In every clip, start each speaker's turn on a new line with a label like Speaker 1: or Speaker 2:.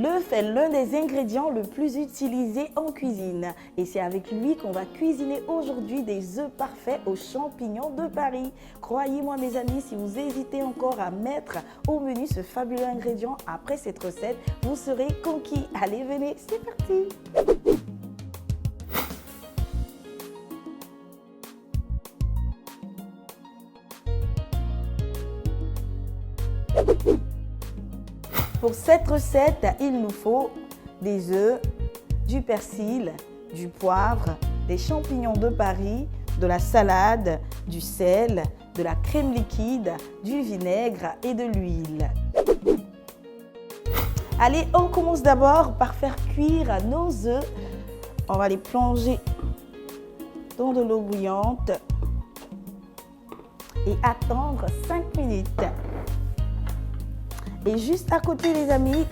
Speaker 1: L'œuf est l'un des ingrédients le plus utilisés en cuisine et c'est avec lui qu'on va cuisiner aujourd'hui des œufs parfaits aux champignons de Paris. Croyez-moi mes amis, si vous hésitez encore à mettre au menu ce fabuleux ingrédient après cette recette, vous serez conquis. Allez, venez, c'est parti! Pour cette recette, il nous faut des œufs, du persil, du poivre, des champignons de Paris, de la salade, du sel, de la crème liquide, du vinaigre et de l'huile. Allez, on commence d'abord par faire cuire nos œufs. On va les plonger dans de l'eau bouillante et attendre 5 minutes. Et juste à côté les amis,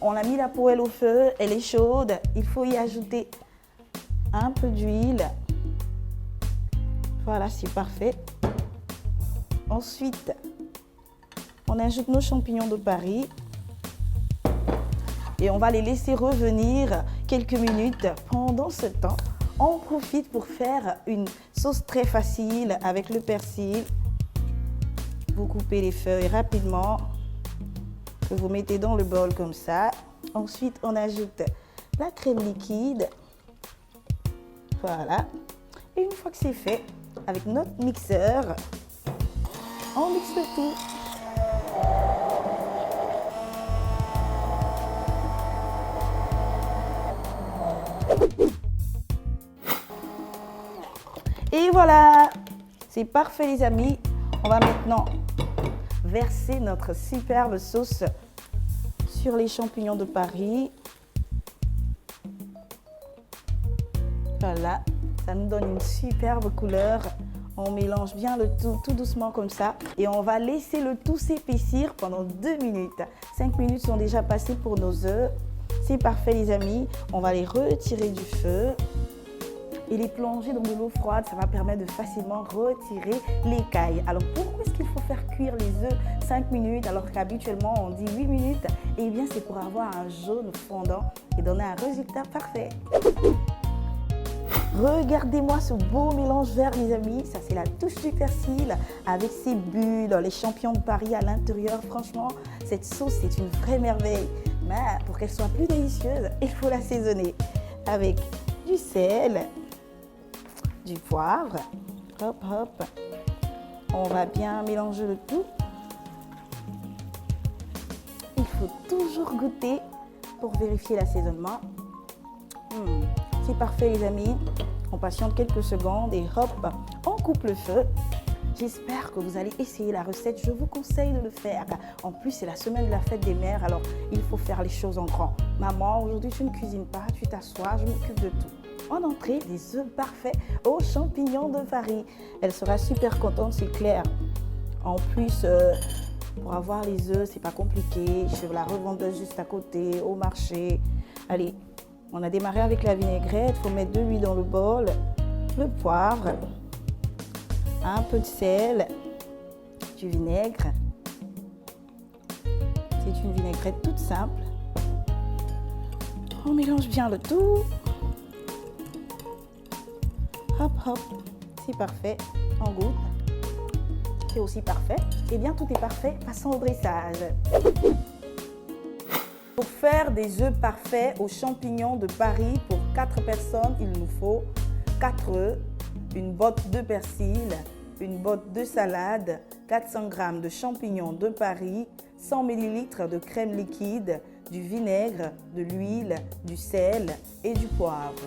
Speaker 1: on a mis la poêle au feu, elle est chaude. Il faut y ajouter un peu d'huile. Voilà, c'est parfait. Ensuite, on ajoute nos champignons de Paris. Et on va les laisser revenir quelques minutes. Pendant ce temps, on profite pour faire une sauce très facile avec le persil. Vous coupez les feuilles rapidement. Que vous mettez dans le bol comme ça. Ensuite, on ajoute la crème liquide. Voilà. Et une fois que c'est fait, avec notre mixeur, on mixe le tout. Et voilà, c'est parfait les amis. On va maintenant verser notre superbe sauce sur les champignons de Paris. Voilà, ça nous donne une superbe couleur. On mélange bien le tout doucement comme ça et on va laisser le tout s'épaissir pendant 2 minutes. 5 minutes sont déjà passées pour nos œufs. C'est parfait les amis. On va les retirer du feu et les plonger dans de l'eau froide. Ça va permettre de facilement retirer l'écaille. Alors pourquoi est-ce qu'il faut faire cuire les œufs 5 minutes alors qu'habituellement on dit 8 minutes? Eh bien c'est pour avoir un jaune fondant et donner un résultat parfait. Regardez-moi ce beau mélange vert les amis, ça c'est la touche du persil avec ses bulles, les champignons de Paris à l'intérieur. Franchement, cette sauce c'est une vraie merveille. Mais pour qu'elle soit plus délicieuse, il faut l'assaisonner avec du sel, du poivre, hop hop, on va bien mélanger le tout. Il faut toujours goûter pour vérifier l'assaisonnement. C'est parfait les amis, on patiente quelques secondes et hop, on coupe le feu. J'espère que vous allez essayer la recette, je vous conseille de le faire. En plus, c'est la semaine de la fête des mères, alors il faut faire les choses en grand. Maman, aujourd'hui tu ne cuisines pas, tu t'assois, je m'occupe de tout. En entrée, des œufs parfaits aux champignons de Paris. Elle sera super contente, c'est clair. En plus, pour avoir les œufs, c'est pas compliqué. Chez la revendeuse juste à côté, au marché. Allez, on a démarré avec la vinaigrette. Il faut mettre de l'huile dans le bol, le poivre, un peu de sel, du vinaigre. C'est une vinaigrette toute simple. On mélange bien le tout. Hop hop, c'est parfait, on goûte. C'est aussi parfait. Eh bien, tout est parfait, passons au dressage. Pour faire des œufs parfaits aux champignons de Paris pour 4 personnes, il nous faut 4 œufs, une botte de persil, une botte de salade, 400 g de champignons de Paris, 100 ml de crème liquide, du vinaigre, de l'huile, du sel et du poivre.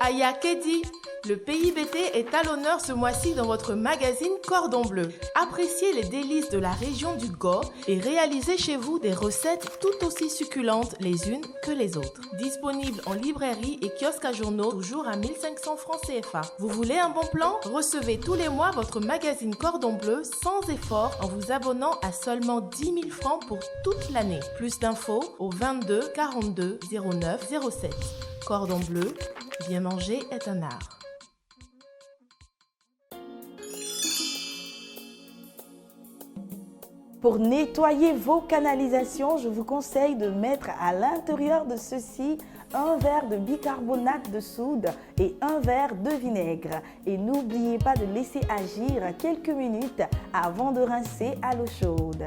Speaker 2: Aya Kedi, le pays BT est à l'honneur ce mois-ci dans votre magazine Cordon Bleu. Appréciez les délices de la région du Go et réalisez chez vous des recettes tout aussi succulentes les unes que les autres. Disponible en librairie et kiosque à journaux, toujours à 1500 francs CFA. Vous voulez un bon plan? Recevez tous les mois votre magazine Cordon Bleu sans effort en vous abonnant à seulement 10 000 francs pour toute l'année. Plus d'infos au 22 42 09 07. Cordon Bleu, bien manger est un art.
Speaker 1: Pour nettoyer vos canalisations, je vous conseille de mettre à l'intérieur de ceci un verre de bicarbonate de soude et un verre de vinaigre. Et n'oubliez pas de laisser agir quelques minutes avant de rincer à l'eau chaude.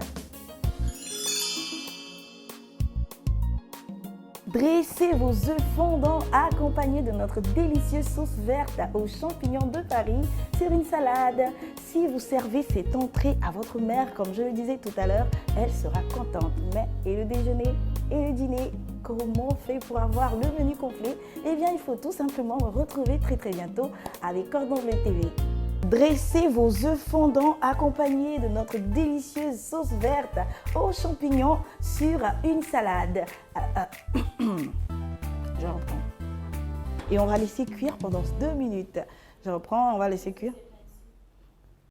Speaker 1: Dressez vos œufs fondants accompagnés de notre délicieuse sauce verte aux champignons de Paris sur une salade. Si vous servez cette entrée à votre mère, comme je le disais tout à l'heure, elle sera contente. Mais et le déjeuner et le dîner, comment on fait pour avoir le menu complet? Eh bien, il faut tout simplement me retrouver très bientôt avec Cordon Bleu TV. Dressez vos œufs fondants accompagnés de notre délicieuse sauce verte aux champignons sur une salade. Je reprends. Et on va laisser cuire pendant 2 minutes. Je reprends, on va laisser cuire.